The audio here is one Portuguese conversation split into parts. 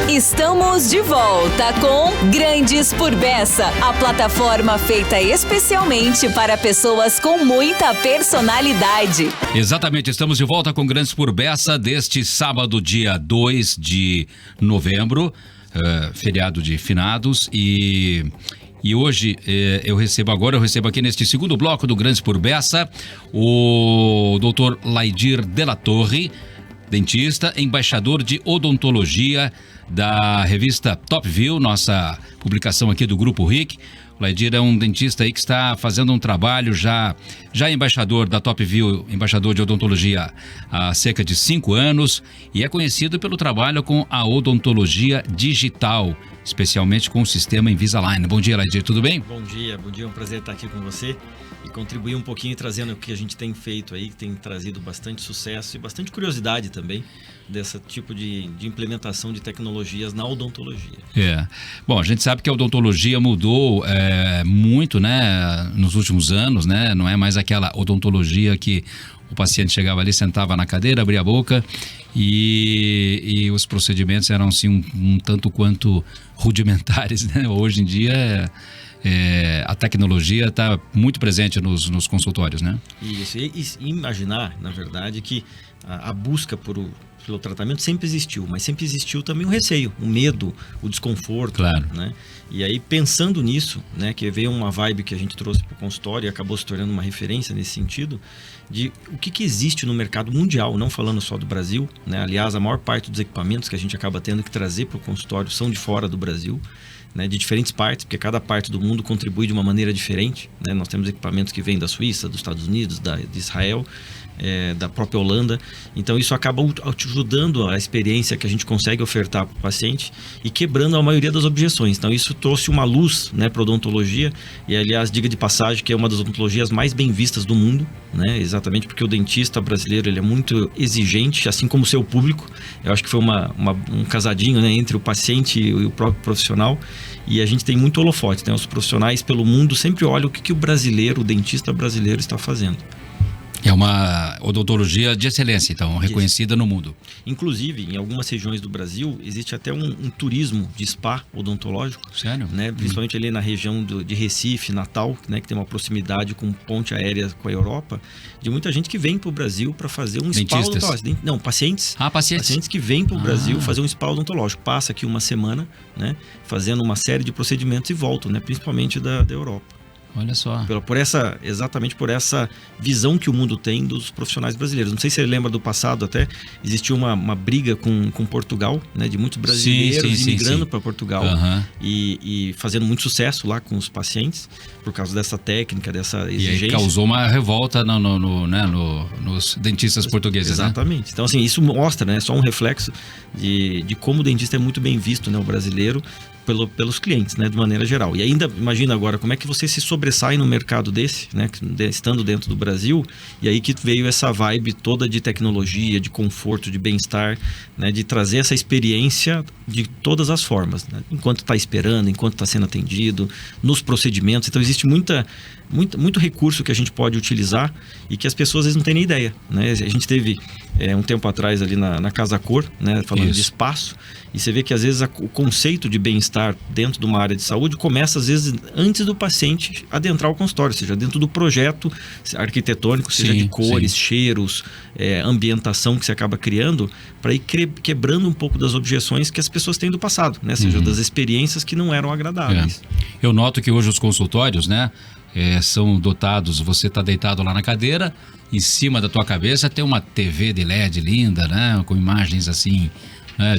Estamos de volta com Grandes por Bessa, a plataforma feita especialmente para pessoas com muita personalidade. Exatamente, estamos de volta com Grandes por Bessa deste sábado, dia 2 de novembro, feriado de finados, e hoje eu recebo aqui neste segundo bloco do Grandes por Bessa o Dr. Laidir Della Torre, dentista, embaixador de odontologia da revista Top View, nossa publicação aqui do Grupo RIC. O Laidir é um dentista aí que está fazendo um trabalho já embaixador da Top View, embaixador de odontologia há cerca de 5 anos, e é conhecido pelo trabalho com a odontologia digital, especialmente com o sistema Invisalign. Bom dia, Laidir, tudo bem? Bom dia, é um prazer estar aqui com você e contribuir um pouquinho trazendo o que a gente tem feito aí, que tem trazido bastante sucesso e bastante curiosidade também desse tipo de implementação de tecnologias na odontologia. Bom, a gente sabe que a odontologia mudou muito, né, nos últimos anos, né? Não é mais aquela odontologia que o paciente chegava ali, sentava na cadeira, abria a boca e os procedimentos eram assim um tanto quanto rudimentares, né? Hoje em dia a tecnologia está muito presente nos consultórios, né? Isso, e imaginar, na verdade, que a busca pelo tratamento sempre existiu, mas sempre existiu também o receio, o medo, o desconforto. Claro. Né? E aí, pensando nisso, né, que veio uma vibe que a gente trouxe para o consultório e acabou se tornando uma referência nesse sentido, de o que existe no mercado mundial, não falando só do Brasil, né? Aliás, a maior parte dos equipamentos que a gente acaba tendo que trazer para o consultório são de fora do Brasil, né, de diferentes partes, porque cada parte do mundo contribui de uma maneira diferente, né? Nós temos equipamentos que vêm da Suíça, dos Estados Unidos, de Israel, da própria Holanda. Então isso acaba ajudando a experiência que a gente consegue ofertar para o paciente e quebrando a maioria das objeções. Então isso trouxe uma luz, né, para a odontologia, e aliás, diga de passagem que é uma das odontologias mais bem vistas do mundo, né? Exatamente porque o dentista brasileiro ele é muito exigente, assim como o seu público. Eu acho que foi um casadinho, né, entre o paciente e o próprio profissional, e a gente tem muito holofote, né? Os profissionais pelo mundo sempre olham o que o brasileiro, o dentista brasileiro está fazendo. É uma odontologia de excelência, então, reconhecida no mundo. Inclusive, em algumas regiões do Brasil, existe até um turismo de spa odontológico. Sério? Né? Principalmente ali na região de Recife, Natal, né? Que tem uma proximidade com ponte aérea com a Europa, de muita gente que vem para o Brasil para fazer um spa odontológico. Não, pacientes. Pacientes. Pacientes que vêm para o Brasil fazer um spa odontológico. Passa aqui uma semana, né? Fazendo uma série de procedimentos e voltam, né? Principalmente da Europa. Olha só. Exatamente por essa visão que o mundo tem dos profissionais brasileiros. Não sei se você lembra do passado, até existiu uma briga com Portugal, né, de muitos brasileiros imigrando para Portugal e fazendo muito sucesso lá com os pacientes por causa dessa técnica, dessa exigência. E aí causou uma revolta nos dentistas portugueses. Exatamente. Né? Então, assim, isso mostra, né, só um reflexo de como o dentista é muito bem visto, né, o brasileiro, pelos clientes, né, de maneira geral. E ainda, imagina agora, como é que você se sobressai no mercado desse, né, estando dentro do Brasil, e aí que veio essa vibe toda de tecnologia, de conforto, de bem-estar, né, de trazer essa experiência de todas as formas, né, enquanto está esperando, enquanto está sendo atendido, nos procedimentos. Então, existe muito recurso que a gente pode utilizar e que as pessoas às vezes não têm nem ideia, né? A gente teve um tempo atrás ali na Casa Cor, né, falando de espaço, e você vê que às vezes o conceito de bem-estar dentro de uma área de saúde começa às vezes antes do paciente adentrar o consultório, ou seja, dentro do projeto arquitetônico, seja de cores, cheiros, ambientação que você acaba criando, para ir quebrando um pouco das objeções que as pessoas têm do passado, né? Seja das experiências que não eram agradáveis. Eu noto que hoje os consultórios, né, são dotados, você está deitado lá na cadeira, em cima da tua cabeça tem uma TV de LED linda, né, com imagens assim, né,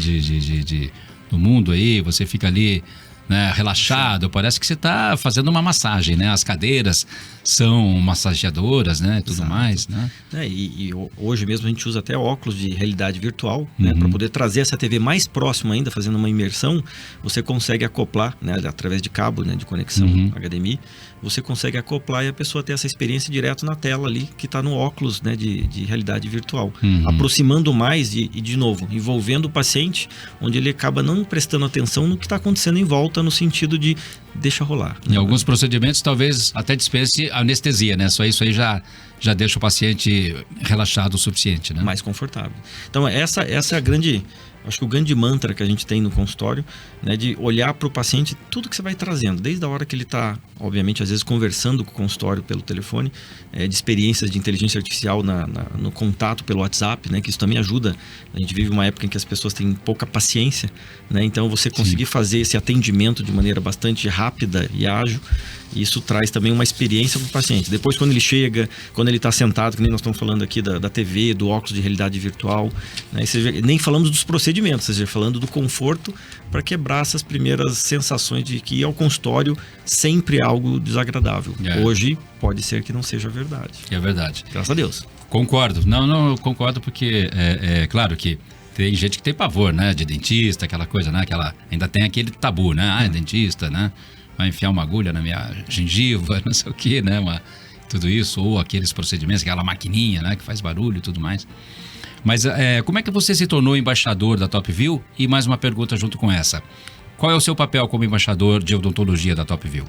do mundo aí, você fica ali, né, relaxado, parece que você está fazendo uma massagem, né? As cadeiras são massageadoras, né? Tudo mais, né? E hoje mesmo a gente usa até óculos de realidade virtual, né? Para poder trazer essa TV mais próxima ainda, fazendo uma imersão, você consegue acoplar, né? Através de cabo, né? De conexão HDMI, você consegue acoplar e a pessoa ter essa experiência direto na tela ali, que está no óculos, né? De realidade virtual. Aproximando mais e, de novo, envolvendo o paciente, onde ele acaba não prestando atenção no que está acontecendo em volta, no sentido de deixa rolar. Em alguns procedimentos talvez até dispense anestesia, né? Só isso aí já deixa o paciente relaxado o suficiente, né? Mais confortável. Então essa é a grande acho que o grande mantra que a gente tem no consultório, né, de olhar para o paciente tudo que você vai trazendo, desde a hora que ele está, obviamente, às vezes conversando com o consultório pelo telefone, de experiências de inteligência artificial no contato pelo WhatsApp, né, que isso também ajuda. A gente vive uma época em que as pessoas têm pouca paciência, né, então você conseguir fazer esse atendimento de maneira bastante rápida e ágil, isso traz também uma experiência para o paciente. Depois, quando ele chega, quando ele está sentado, que nem nós estamos falando aqui da TV, do óculos de realidade virtual, né? Nem falamos dos procedimentos, ou seja, falando do conforto para quebrar essas primeiras sensações de que ir ao consultório sempre é algo desagradável. Hoje, pode ser que não seja verdade. É verdade. Graças a Deus. Concordo. Não, eu concordo porque é claro que tem gente que tem pavor, né? De dentista, aquela coisa, né? Ainda tem aquele tabu, né? É dentista, né? Vai enfiar uma agulha na minha gengiva, não sei o que, né? Tudo isso, ou aqueles procedimentos, aquela maquininha, né? Que faz barulho e tudo mais. Mas como é que você se tornou embaixador da TopView? E mais uma pergunta junto com essa. Qual é o seu papel como embaixador de odontologia da TopView?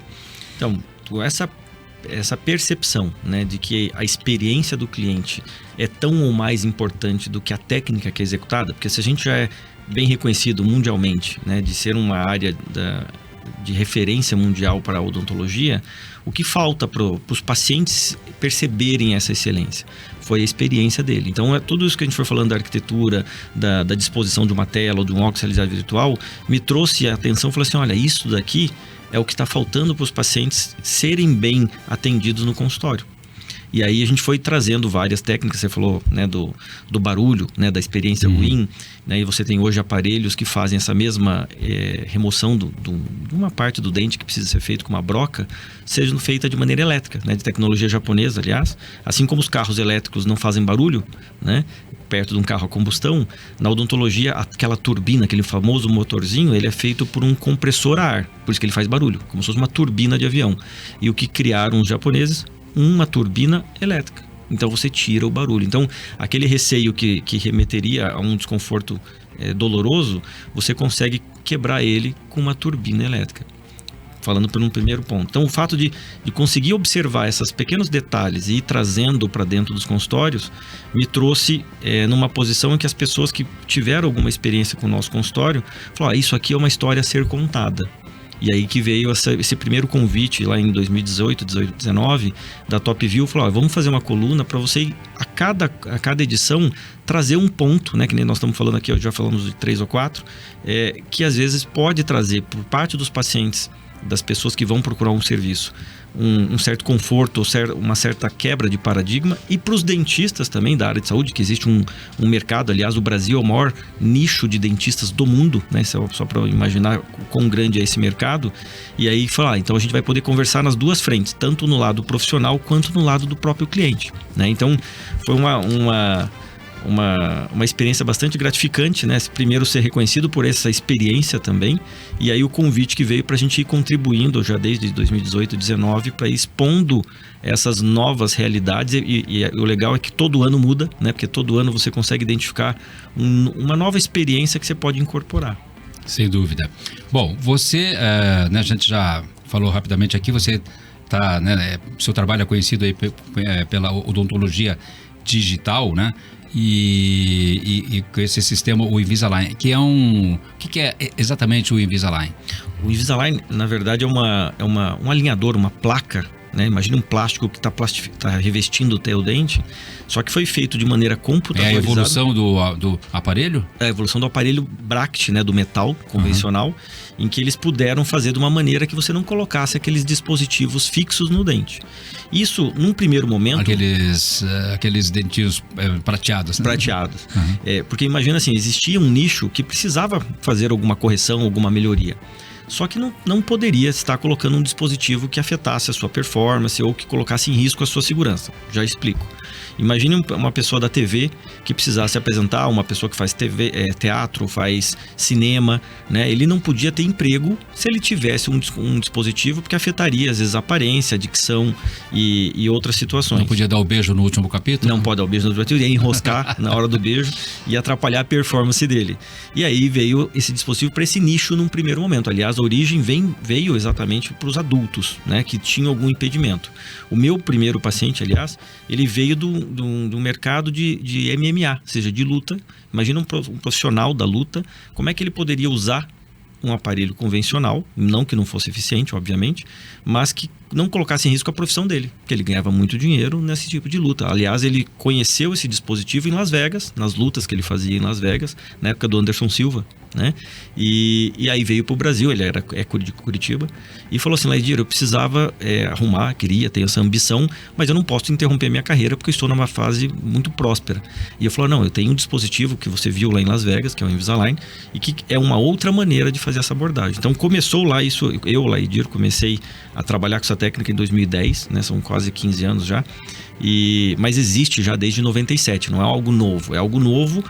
Então, essa percepção, né, de que a experiência do cliente é tão ou mais importante do que a técnica que é executada, porque se a gente já é bem reconhecido mundialmente, né, de ser uma área de referência mundial para a odontologia, o que falta para os pacientes perceberem essa excelência foi a experiência dele. Então, tudo isso que a gente foi falando da arquitetura, da disposição de uma tela ou de um óculos de realidade virtual, me trouxe a atenção e falou assim, olha, isso daqui é o que está faltando para os pacientes serem bem atendidos no consultório. E aí a gente foi trazendo várias técnicas, você falou, né, do barulho, né, da experiência ruim, né, e você tem hoje aparelhos que fazem essa mesma remoção de uma parte do dente que precisa ser feito com uma broca, seja feita de maneira elétrica, né, de tecnologia japonesa, aliás. Assim como os carros elétricos não fazem barulho, né, perto de um carro a combustão, na odontologia aquela turbina, aquele famoso motorzinho, ele é feito por um compressor a ar, por isso que ele faz barulho, como se fosse uma turbina de avião. E o que criaram os japoneses? Uma turbina elétrica. Então você tira o barulho. Então aquele receio que remeteria a um desconforto doloroso, você consegue quebrar ele com uma turbina elétrica. Falando por um primeiro ponto. Então o fato de conseguir observar esses pequenos detalhes e ir trazendo para dentro dos consultórios me trouxe numa posição em que as pessoas que tiveram alguma experiência com o nosso consultório falaram, isso aqui é uma história a ser contada. E aí que veio esse primeiro convite lá em 2018, 19, da TopView, falou, vamos fazer uma coluna para você, a cada edição, trazer um ponto, né, que nem nós estamos falando aqui, já falamos de 3 ou 4, que às vezes pode trazer por parte dos pacientes, das pessoas que vão procurar um serviço, um certo conforto, uma certa quebra de paradigma, e para os dentistas também da área de saúde, que existe um mercado, aliás, o Brasil é o maior nicho de dentistas do mundo, né? Só para imaginar quão grande é esse mercado, e aí falar, então a gente vai poder conversar nas duas frentes, tanto no lado profissional quanto no lado do próprio cliente, né? Então foi uma experiência bastante gratificante, né? Primeiro ser reconhecido por essa experiência também, e aí o convite que veio para a gente ir contribuindo já desde 2018, 2019, para ir expondo essas novas realidades, e o legal é que todo ano muda, né? Porque todo ano você consegue identificar uma nova experiência que você pode incorporar. Sem dúvida. Bom, você, né, a gente já falou rapidamente aqui, você tá, né, seu trabalho é conhecido aí pela odontologia digital, né? E com esse sistema, o Invisalign, que é o que é exatamente o Invisalign? O Invisalign, na verdade, é um alinhador, uma placa, né? Imagina um plástico que está revestindo o teu dente, só que foi feito de maneira computadorizada. É a evolução do aparelho? É a evolução do aparelho Bract, né, do metal convencional, em que eles puderam fazer de uma maneira que você não colocasse aqueles dispositivos fixos no dente. Isso, num primeiro momento... Aqueles dentinhos prateados. Né? Prateados. Porque imagina assim, existia um nicho que precisava fazer alguma correção, alguma melhoria. Só que não poderia estar colocando um dispositivo que afetasse a sua performance ou que colocasse em risco a sua segurança. Já explico. Imagine uma pessoa da TV que precisasse apresentar, uma pessoa que faz teatro, faz cinema, né? Ele não podia ter emprego se ele tivesse um dispositivo, porque afetaria, às vezes, a aparência, a dicção e outras situações. Não podia dar o beijo no último capítulo? Não pode dar o beijo no último capítulo, ia enroscar na hora do beijo e atrapalhar a performance dele. E aí veio esse dispositivo para esse nicho num primeiro momento. Aliás, a origem veio exatamente para os adultos, né, que tinham algum impedimento. O meu primeiro paciente, aliás, ele veio de um mercado de MMA, ou seja, de luta. Imagina um profissional da luta, como é que ele poderia usar um aparelho convencional, não que não fosse eficiente, obviamente, mas que não colocasse em risco a profissão dele, porque ele ganhava muito dinheiro nesse tipo de luta. Aliás, ele conheceu esse dispositivo em Las Vegas, nas lutas que ele fazia em Las Vegas, na época do Anderson Silva, né? E aí veio para o Brasil, ele é de Curitiba, e falou assim: Laidir, eu precisava arrumar, ter essa ambição, mas eu não posso interromper minha carreira porque eu estou numa fase muito próspera. E eu falei: não, eu tenho um dispositivo que você viu lá em Las Vegas, que é o Invisalign, e que é uma outra maneira de fazer essa abordagem. Então começou lá isso, eu, Laidir, comecei a trabalhar com essa técnica em 2010, né? São quase 15 anos já. Mas existe já desde 97, não é algo novo, é algo novo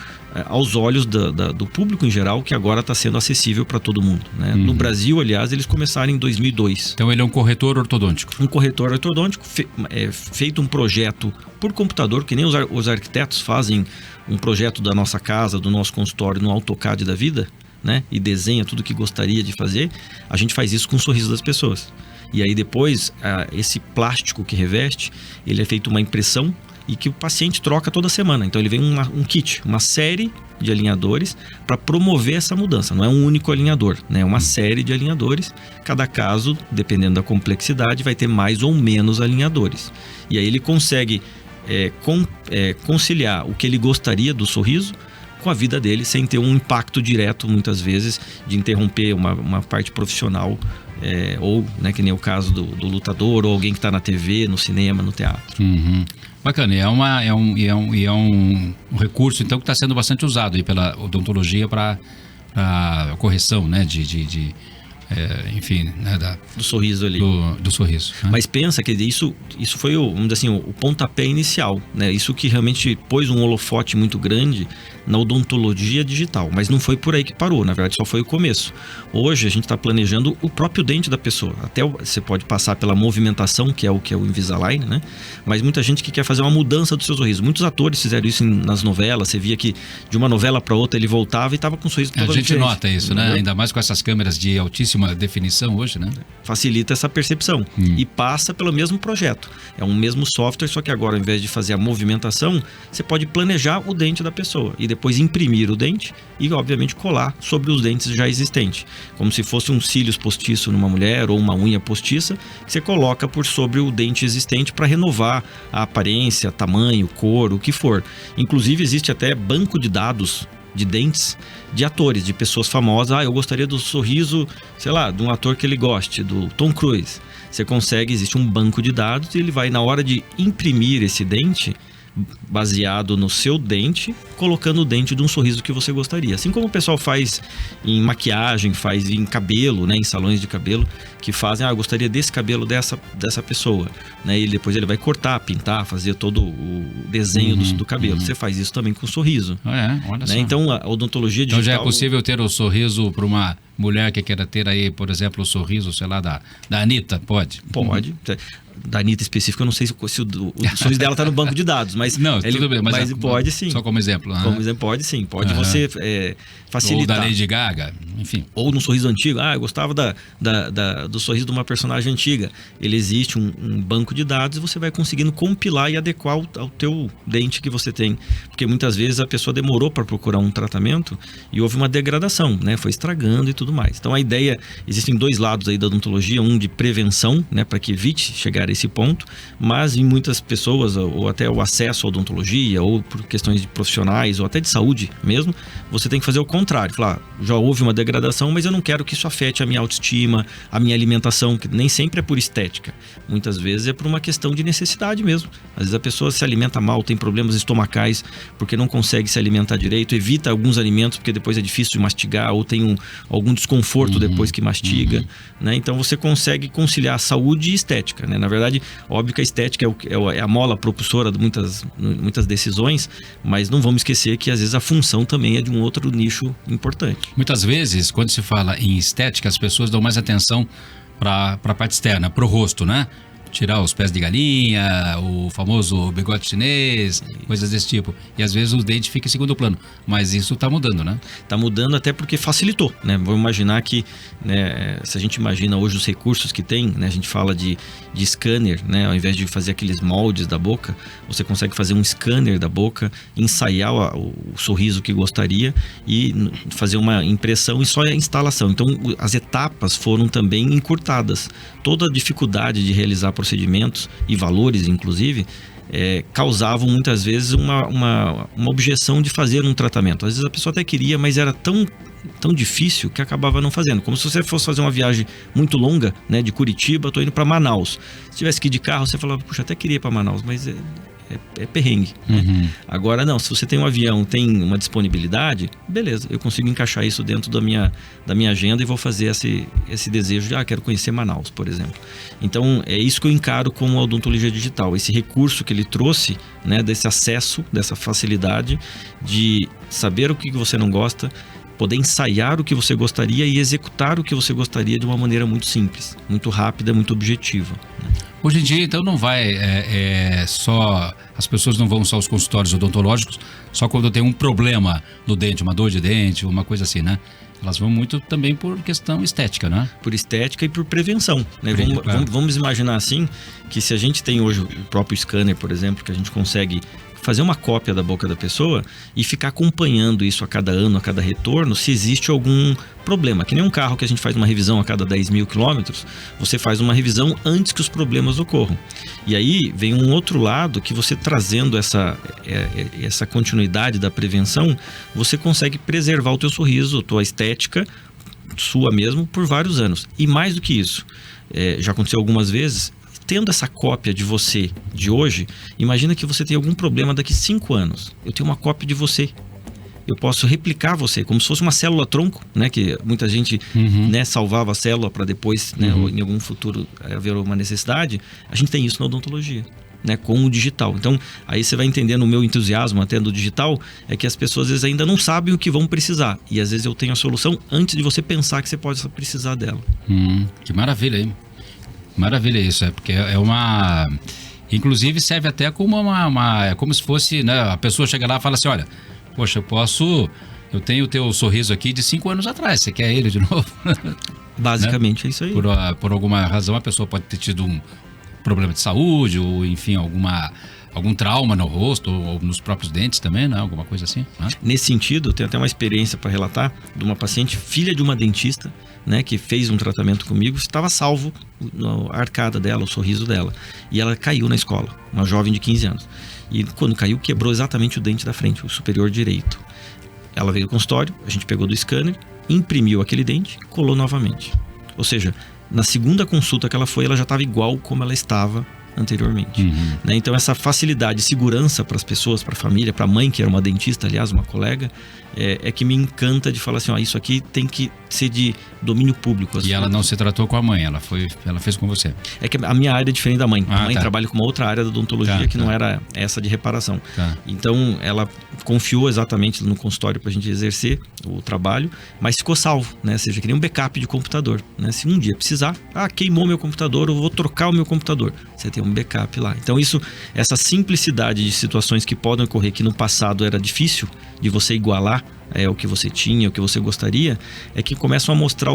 aos olhos do público em geral, que agora está sendo acessível para todo mundo, né? No Brasil, aliás, eles começaram em 2002. Então ele é um corretor ortodôntico. Um corretor ortodôntico, feito um projeto por computador, que nem os arquitetos fazem um projeto da nossa casa, do nosso consultório no AutoCAD da vida, né? E desenha tudo que gostaria de fazer. A gente faz isso com o sorriso das pessoas. E aí depois, esse plástico que reveste, ele é feito uma impressão e que o paciente troca toda semana. Então ele vem um kit, uma série de alinhadores para promover essa mudança. Não é um único alinhador, né? É uma série de alinhadores. Cada caso, dependendo da complexidade, vai ter mais ou menos alinhadores. E aí ele consegue conciliar o que ele gostaria do sorriso com a vida dele, sem ter um impacto direto, muitas vezes, de interromper uma parte profissional, ou, né, que nem o caso do lutador, ou alguém que está na TV, no cinema, no teatro. Uhum. Bacana, é um recurso, então, que está sendo bastante usado aí pela odontologia para correção, né, enfim, né, do sorriso ali. Do sorriso. Né? Mas pensa que isso foi, vamos dizer assim, o pontapé inicial, né? Isso que realmente pôs um holofote muito grande na odontologia digital. Mas não foi por aí que parou, na verdade só foi o começo. Hoje a gente está planejando o próprio dente da pessoa. Até você pode passar pela movimentação, que é o Invisalign, né? Mas muita gente que quer fazer uma mudança do seu sorriso. Muitos atores fizeram isso nas novelas. Você via que de uma novela para outra ele voltava e estava com um sorriso totalmente diferente. A gente nota isso, né? Ainda mais com essas câmeras de altíssima definição hoje, né? Facilita essa percepção. E passa pelo mesmo projeto. É um mesmo software, só que agora, ao invés de fazer a movimentação, você pode planejar o dente da pessoa e depois imprimir o dente e, obviamente, colar sobre os dentes já existentes. Como se fosse um cílios postiço numa mulher ou uma unha postiça, que você coloca por sobre o dente existente para renovar a aparência, tamanho, cor, o que for. Inclusive, existe até banco de dados de dentes de atores, de pessoas famosas. Eu gostaria do sorriso, sei lá, de um ator que ele goste, do Tom Cruise. Você consegue, existe um banco de dados e ele vai, na hora de imprimir esse dente, baseado no seu dente, colocando o dente de um sorriso que você gostaria. Assim como o pessoal faz em maquiagem, faz em cabelo, né, em salões de cabelo, que fazem, eu gostaria desse cabelo dessa pessoa, né, e depois ele vai cortar, pintar, fazer todo o desenho do cabelo. Você faz isso também com o sorriso. Olha só. Então a odontologia digital... Então já é possível ter o sorriso para uma mulher que queira ter aí, por exemplo, o sorriso, sei lá, da Anitta? Pode? Pode. Da Anitta específica, eu não sei se o sorriso dela está no banco de dados, mas... Não, tudo bem, mas pode sim. Só como exemplo. Como exemplo, pode sim. Pode você facilitar. Ou da Lady Gaga, enfim. Ou no sorriso antigo. Eu gostava do sorriso de uma personagem antiga. Ele existe um banco de dados e você vai conseguindo compilar e adequar ao teu dente que você tem. Porque muitas vezes a pessoa demorou para procurar um tratamento e houve uma degradação, né? Foi estragando e tudo mais. Então a ideia, existem dois lados aí da odontologia, um de prevenção, né? Para que evite chegar a esse ponto, mas em muitas pessoas, ou até o acesso à odontologia, ou por questões de profissionais, ou até de saúde mesmo, você tem que fazer o contrário. Falar, já houve uma degradação, mas eu não quero que isso afete a minha autoestima, a minha alimentação, que nem sempre é por estética. Muitas vezes é por uma questão de necessidade mesmo. Às vezes a pessoa se alimenta mal, tem problemas estomacais, porque não consegue se alimentar direito, evita alguns alimentos, porque depois é difícil de mastigar, ou tem algum desconforto depois que mastiga, né? Então você consegue conciliar saúde e estética, né? Na verdade, óbvio que a estética é a mola propulsora de muitas decisões, mas não vamos esquecer que às vezes a função também é de um outro nicho importante. Muitas vezes, quando se fala em estética, as pessoas dão mais atenção para a parte externa, para o rosto, né? tirar os pés de galinha, o famoso bigode chinês, coisas desse tipo. E às vezes o dente fica em segundo plano. Mas isso está mudando, né? Está mudando até porque facilitou, né? Vamos imaginar que, né, se a gente imagina hoje os recursos que tem, né? A gente fala de scanner, né? Ao invés de fazer aqueles moldes da boca, você consegue fazer um scanner da boca, ensaiar o sorriso que gostaria e fazer uma impressão e só a instalação. Então, as etapas foram também encurtadas. Toda a dificuldade de realizar procedimentos e valores, inclusive, causavam muitas vezes uma objeção de fazer um tratamento. Às vezes a pessoa até queria, mas era tão difícil que acabava não fazendo. Como se você fosse fazer uma viagem muito longa, né, de Curitiba, estou indo para Manaus. Se tivesse que ir de carro, você falava, puxa, até queria ir para Manaus, mas é perrengue. Uhum. Agora não, se você tem um avião, tem uma disponibilidade, beleza, eu consigo encaixar isso dentro da minha agenda e vou fazer esse desejo de, quero conhecer Manaus, por exemplo. Então, é isso que eu encaro como a odontologia digital, esse recurso que ele trouxe, né, desse acesso, dessa facilidade de saber o que você não gosta, poder ensaiar o que você gostaria e executar o que você gostaria de uma maneira muito simples, muito rápida, muito objetiva, né? Hoje em dia, então, não vai só... As pessoas não vão só aos consultórios odontológicos só quando tem um problema no dente, uma dor de dente, uma coisa assim, né? Elas vão muito também por questão estética, né? Por estética e por prevenção, né? Claro. Vamos imaginar assim, que se a gente tem hoje o próprio scanner, por exemplo, que a gente consegue fazer uma cópia da boca da pessoa e ficar acompanhando isso a cada ano, a cada retorno, se existe algum problema. Que nem um carro que a gente faz uma revisão a cada 10 mil quilômetros, você faz uma revisão antes que os problemas ocorram. E aí vem um outro lado que você trazendo essa continuidade da prevenção, você consegue preservar o teu sorriso, a tua estética, sua mesmo, por vários anos. E mais do que isso, já aconteceu algumas vezes, tendo essa cópia de você de hoje, imagina que você tem algum problema daqui 5 anos. Eu tenho uma cópia de você. Eu posso replicar você, como se fosse uma célula-tronco, né? Que muita gente né, salvava a célula para depois, né, ou em algum futuro haver uma necessidade. A gente tem isso na odontologia, né, com o digital. Então, aí você vai entendendo o meu entusiasmo até do digital, é que as pessoas às vezes ainda não sabem o que vão precisar. E às vezes eu tenho a solução antes de você pensar que você pode precisar dela. Que maravilha, hein? Maravilha isso, porque é uma... Inclusive serve até como como se fosse, né, a pessoa chega lá e fala assim, olha, poxa, eu tenho o teu sorriso aqui de 5 anos atrás, você quer ele de novo? Basicamente, né? É isso aí. Por alguma razão a pessoa pode ter tido um problema de saúde, ou enfim, algum trauma no rosto, ou nos próprios dentes também, né? Alguma coisa assim, né? Nesse sentido, eu tenho até uma experiência para relatar de uma paciente, filha de uma dentista, né, que fez um tratamento comigo, estava salvo a arcada dela, o sorriso dela. E ela caiu na escola, uma jovem de 15 anos. E quando caiu, quebrou exatamente o dente da frente, o superior direito. Ela veio ao consultório, a gente pegou do scanner, imprimiu aquele dente, colou novamente. Ou seja, na segunda consulta que ela foi, ela já estava igual como ela estava anteriormente, né? Então essa facilidade e segurança para as pessoas, para a família, para a mãe, que era uma dentista, aliás, uma colega, é que me encanta de falar assim, isso aqui tem que ser de domínio público. E ela não se tratou com a mãe, ela fez com você. É que a minha área é diferente da mãe. A mãe tá. trabalha com uma outra área da odontologia que não era essa de reparação. Então ela confiou exatamente no consultório para a gente exercer o trabalho, mas ficou salvo, né? Ou seja, que nem um backup de computador, né? Se um dia precisar, queimou meu computador, eu vou trocar o meu computador. Você tem um backup lá. Então essa simplicidade de situações que podem ocorrer, que no passado era difícil de você igualar o que você tinha, o que você gostaria, é que começam a mostrar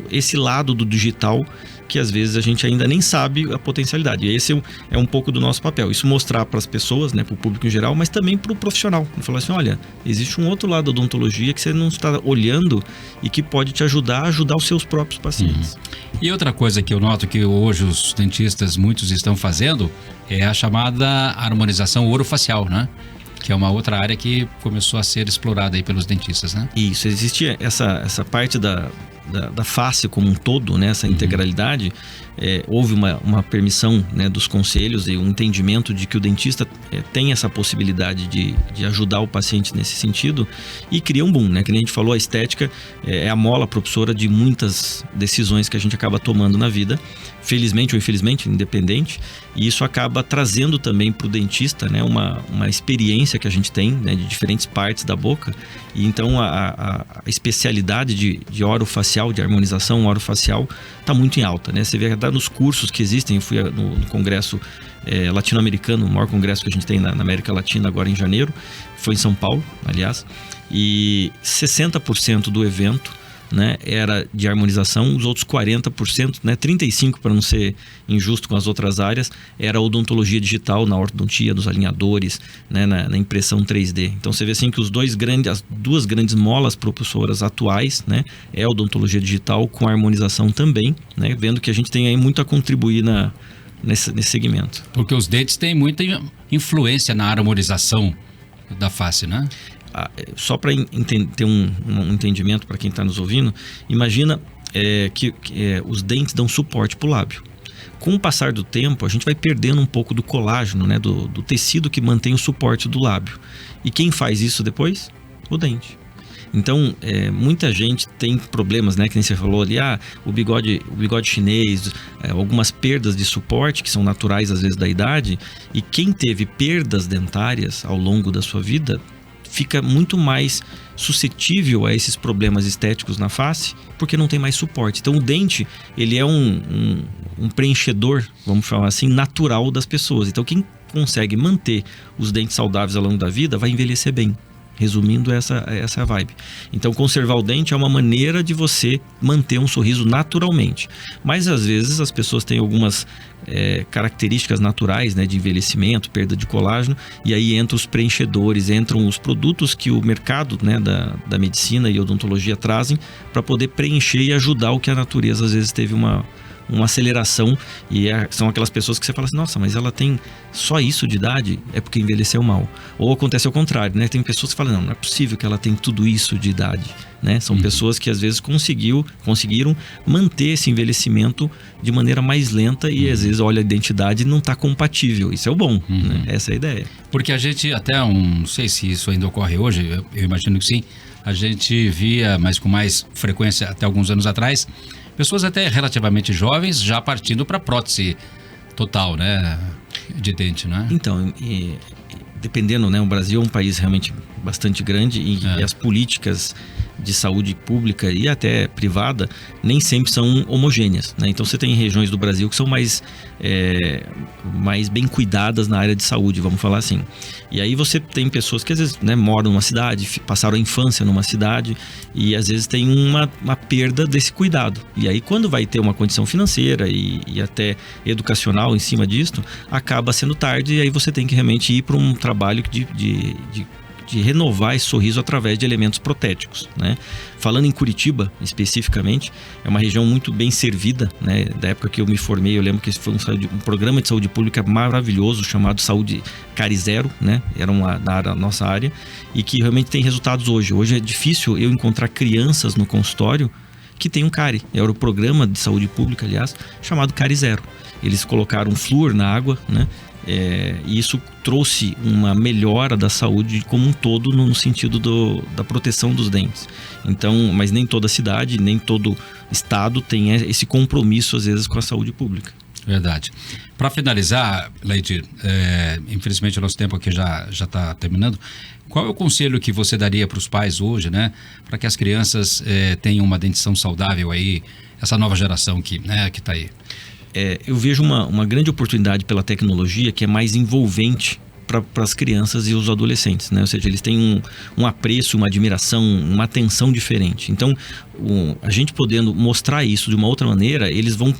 esse lado do digital que às vezes a gente ainda nem sabe a potencialidade. E esse é um pouco do nosso papel. Isso mostrar para as pessoas, né, para o público em geral, mas também para o profissional. Falar assim, olha, existe um outro lado da odontologia que você não está olhando e que pode te ajudar a ajudar os seus próprios pacientes. E outra coisa que eu noto que hoje os dentistas, muitos estão fazendo, é a chamada harmonização orofacial, né? Que é uma outra área que começou a ser explorada aí pelos dentistas, né? Isso, existe essa parte da face como um todo, né? Essa integralidade. Houve uma permissão, né, dos conselhos e um entendimento de que o dentista tem essa possibilidade de ajudar o paciente nesse sentido e cria um boom, né? Que nem a gente falou, a estética é a mola propulsora de muitas decisões que a gente acaba tomando na vida, felizmente ou infelizmente, independente, e isso acaba trazendo também para o dentista, né, uma experiência que a gente tem, né, de diferentes partes da boca, e então a especialidade de orofacial orofacial, de harmonização orofacial, está muito em alta, né? Você vê até nos cursos que existem. Eu fui no congresso latino-americano, o maior congresso que a gente tem na América Latina agora em janeiro, foi em São Paulo, aliás, e 60% do evento, né, era de harmonização, os outros 40%, né, 35% para não ser injusto com as outras áreas, era odontologia digital na ortodontia, nos alinhadores, né, na impressão 3D. Então você vê assim que as duas grandes molas propulsoras atuais, né, é a odontologia digital com a harmonização também, né, vendo que a gente tem aí muito a contribuir nesse segmento. Porque os dentes têm muita influência na harmonização da face, né? Só para ter um entendimento para quem está nos ouvindo, imagina que os dentes dão suporte para o lábio. Com o passar do tempo, a gente vai perdendo um pouco do colágeno, né, do tecido que mantém o suporte do lábio. E quem faz isso depois? O dente. Então, muita gente tem problemas, né? Que nem você falou ali, o bigode chinês, algumas perdas de suporte que são naturais às vezes da idade. E quem teve perdas dentárias ao longo da sua vida fica muito mais suscetível a esses problemas estéticos na face, porque não tem mais suporte. Então o dente, ele é um preenchedor, vamos falar assim, natural das pessoas. Então quem consegue manter os dentes saudáveis ao longo da vida vai envelhecer bem. Resumindo, essa é a vibe. Então, conservar o dente é uma maneira de você manter um sorriso naturalmente. Mas, às vezes, as pessoas têm algumas características naturais, né, de envelhecimento, perda de colágeno, e aí entram os preenchedores, entram os produtos que o mercado, né, da medicina e odontologia trazem para poder preencher e ajudar o que a natureza, às vezes, teve uma aceleração, e são aquelas pessoas que você fala assim, nossa, mas ela tem só isso de idade, é porque envelheceu mal. Ou acontece ao contrário, né? Tem pessoas que falam, não é possível que ela tenha tudo isso de idade, né? São pessoas que às vezes conseguiram manter esse envelhecimento de maneira mais lenta e às vezes olha a identidade e não está compatível. Isso é o bom, né? Essa é a ideia. Porque a gente até, não sei se isso ainda ocorre hoje, eu imagino que sim, a gente via, mas com mais frequência até alguns anos atrás, pessoas até relativamente jovens já partindo para prótese total, né, de dente, né? Então, dependendo, né, o Brasil é um país realmente bastante grande e as políticas de saúde pública e até privada nem sempre são homogêneas, né? Então você tem regiões do Brasil que são mais bem cuidadas na área de saúde, vamos falar assim. E aí você tem pessoas que às vezes, né, moram numa cidade, passaram a infância numa cidade e às vezes tem uma perda desse cuidado. E aí quando vai ter uma condição financeira e até educacional em cima disso, acaba sendo tarde e aí você tem que realmente ir para um trabalho de renovar esse sorriso através de elementos protéticos, né? Falando em Curitiba, especificamente, é uma região muito bem servida, né? Da época que eu me formei, eu lembro que esse foi um programa de saúde pública maravilhoso, chamado Saúde Cárie Zero, né? Era da nossa área, e que realmente tem resultados hoje. Hoje é difícil eu encontrar crianças no consultório que tem um cárie. Era o programa de saúde pública, aliás, chamado Cárie Zero. Eles colocaram flúor na água, né? E isso trouxe uma melhora da saúde como um todo no sentido da proteção dos dentes. Então, mas nem toda cidade, nem todo estado tem esse compromisso às vezes com a saúde pública. Verdade. Para finalizar, Leidir, infelizmente o nosso tempo aqui já está terminando. Qual é o conselho que você daria para os pais hoje, né, para que as crianças tenham uma dentição saudável aí, essa nova geração que está aí? Eu vejo uma grande oportunidade pela tecnologia que é mais envolvente para as crianças e os adolescentes, né? Ou seja, eles têm um apreço, uma admiração, uma atenção diferente. Então, a gente podendo mostrar isso de uma outra maneira, eles vão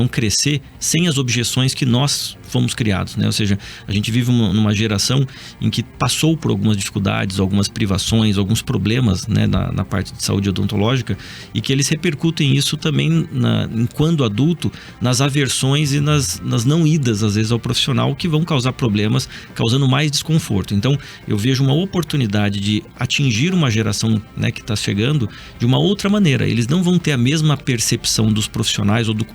crescer sem as objeções que nós fomos criados, né? Ou seja, a gente vive numa geração em que passou por algumas dificuldades, algumas privações, alguns problemas, né, na parte de saúde odontológica, e que eles repercutem isso também, enquanto adulto, nas aversões e nas não idas, às vezes, ao profissional, que vão causar problemas, causando mais desconforto. Então, eu vejo uma oportunidade de atingir uma geração, né, que está chegando de uma outra maneira. Eles não vão ter a mesma percepção dos profissionais ou do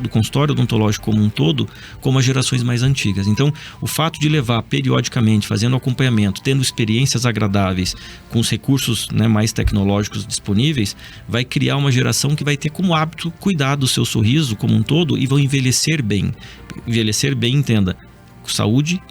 consultório odontológico como um todo, como as gerações mais antigas. Então, o fato de levar periodicamente, fazendo acompanhamento, tendo experiências agradáveis com os recursos, né, mais tecnológicos disponíveis, vai criar uma geração que vai ter como hábito cuidar do seu sorriso como um todo e vão envelhecer bem. Envelhecer bem, entenda, saúde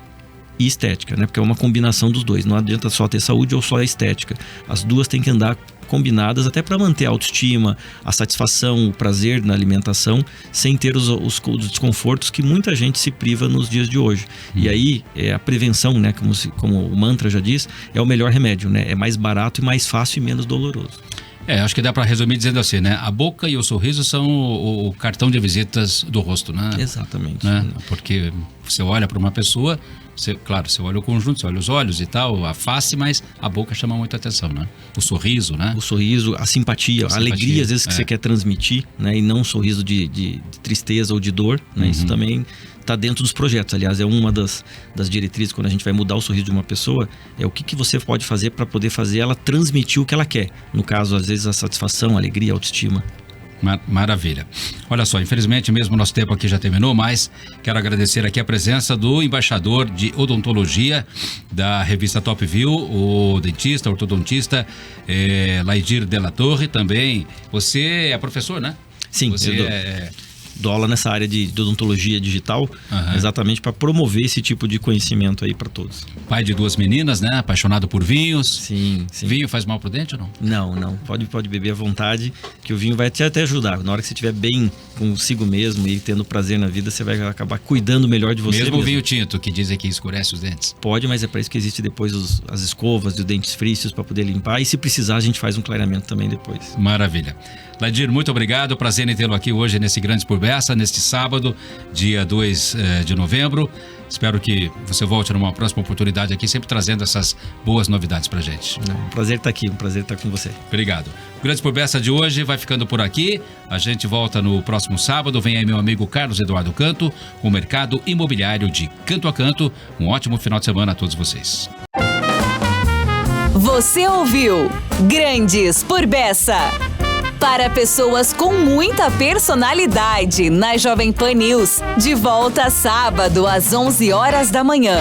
e estética, né? Porque é uma combinação dos dois. Não adianta só ter saúde ou só a estética. As duas têm que andar combinadas até para manter a autoestima, a satisfação, o prazer na alimentação, sem ter os desconfortos que muita gente se priva nos dias de hoje. E aí, a prevenção, né, como o mantra já diz, é o melhor remédio, né? É mais barato e mais fácil e menos doloroso. Acho que dá para resumir dizendo assim, né? A boca e o sorriso são o cartão de visitas do rosto, né? Exatamente. Né? Porque você olha para uma pessoa, claro, você olha o conjunto, você olha os olhos e tal, a face, mas a boca chama muita atenção, né? O sorriso, né? O sorriso, a simpatia, a alegria, às vezes, que você quer transmitir, né? E não um sorriso de tristeza ou de dor, né? Isso também está dentro dos projetos. Aliás, é uma das diretrizes quando a gente vai mudar o sorriso de uma pessoa, é o que você pode fazer para poder fazer ela transmitir o que ela quer. No caso, às vezes, a satisfação, a alegria, a autoestima. Maravilha. Olha só, infelizmente mesmo nosso tempo aqui já terminou, mas quero agradecer aqui a presença do embaixador de odontologia da revista Top View, o dentista, ortodontista Laidir de la Torre. Também você é professor, né? Sim, você dou aula nessa área de odontologia digital, exatamente para promover esse tipo de conhecimento aí para todos. Pai de 2 meninas, né? Apaixonado por vinhos. Sim. Vinho faz mal pro dente ou não? Não. Pode beber à vontade, que o vinho vai te até ajudar. Na hora que você estiver bem consigo mesmo e tendo prazer na vida, você vai acabar cuidando melhor de você mesmo. O vinho tinto, que dizem que escurece os dentes? Pode, mas é para isso que existe depois as escovas e os dentes frícios para poder limpar. E se precisar, a gente faz um clareamento também depois. Maravilha. Laidir, muito obrigado. Prazer em tê-lo aqui hoje nesse Grandes por Bessa, neste sábado, dia 2 de novembro. Espero que você volte numa próxima oportunidade aqui, sempre trazendo essas boas novidades pra gente. Um prazer estar aqui, um prazer estar com você. Obrigado. O Grandes por Bessa de hoje vai ficando por aqui. A gente volta no próximo sábado. Vem aí meu amigo Carlos Eduardo Canto, com o mercado imobiliário de Canto a Canto. Um ótimo final de semana a todos vocês. Você ouviu Grandes por Bessa. Para pessoas com muita personalidade, na Jovem Pan News. De volta sábado às 11 horas da manhã.